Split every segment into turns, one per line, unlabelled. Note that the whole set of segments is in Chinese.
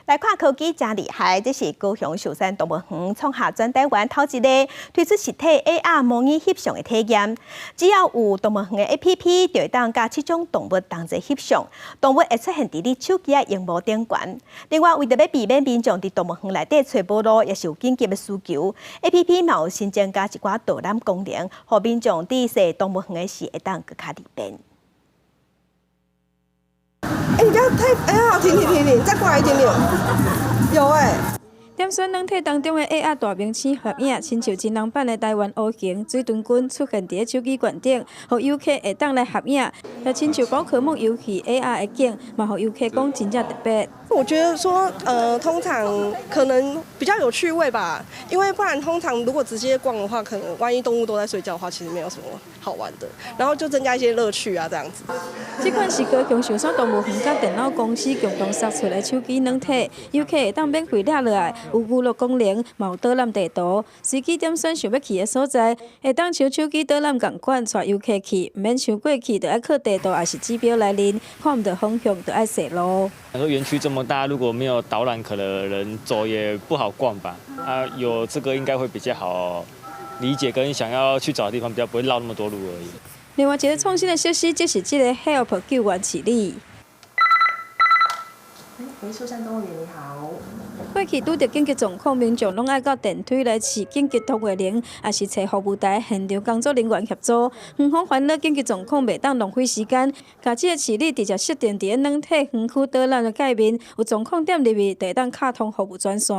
来看科技真厉害，这是高雄寿山动物园创下全台湾头一个推出实体 AR 模拟翕相的体验。只要有动物园的 APP， 就会当甲7种动物同齐翕相，动物会出现伫你手机的荧幕顶悬。另外，为着要避免民众伫动物园内底找无路，也是有紧急的需求 ，APP 嘛有新增加一寡导览功能，互民众伫踅动物园的时会当更加利便。
你不要太……停，再过来一点点。有
点选软体当中的 AR 大明星合影，亲像真人版的台湾乌熊、水豚君出现伫手机馆顶，互游客会当来合影。也亲像宝可梦游戏 AR 的景，嘛互游客讲真正特别。
我觉得说，通常可能比较有趣味吧，因为不然通常如果直接逛的话，可能万一动物都在睡觉的话，其实没有什么好玩的。然后就增加一些乐趣啊，这样子。
这款是高雄寿山动物园甲电脑公司共同设出的手机软体，游客会当免费抓落来。 有娱乐功能，嘛有导览地图，随机点选想要去的所在，会当像手机导览共款带游客去，唔免像过去，就要靠地图还是指标来认，看唔到方向就要踅路。
说园区这么大，如果没有导览，可能人走也不好逛吧。有这个应该会比较好理解，跟想要去找的地方比较不会绕那么多路而已。
另外一个创新的设施，就是这个 Help 救援起立。
寿山动物园你好。
过去拄着紧急状况，民众拢爱到电梯来试紧急通话铃，也是找服务台现场工作人员协助。园方烦恼紧急状况袂当浪费时间，甲这个市里直接设定伫软体园区导览的界面，有状况点入去，就会当卡通服务专线。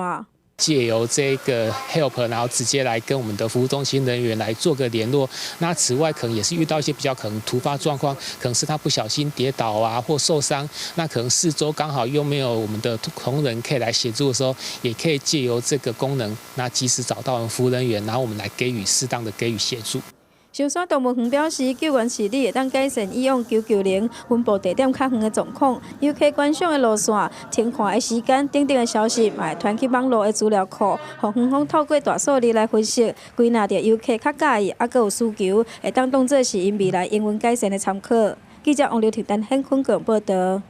借由这个 Help， 然后直接来跟我们的服务中心人员来做个联络。那此外，可能也是遇到一些比较可能突发状况，可能是他不小心跌倒啊或受伤，那可能四周刚好又没有我们的同仁可以来协助的时候，也可以借由这个功能，那及时找到我们服务人员，然后我们来适当的给予协助。
寿山动物园表示，救援视力会当改善以往990分布地点较远的状况，游客观赏的路线、停看的时间等等的消息，嘛会传去网络的资料库，互园方透过大数据来分析，归纳着游客较介意，还佫有需求，会当当作是因未来营运改善的参考。记者王刘婷、陈hen坤报道。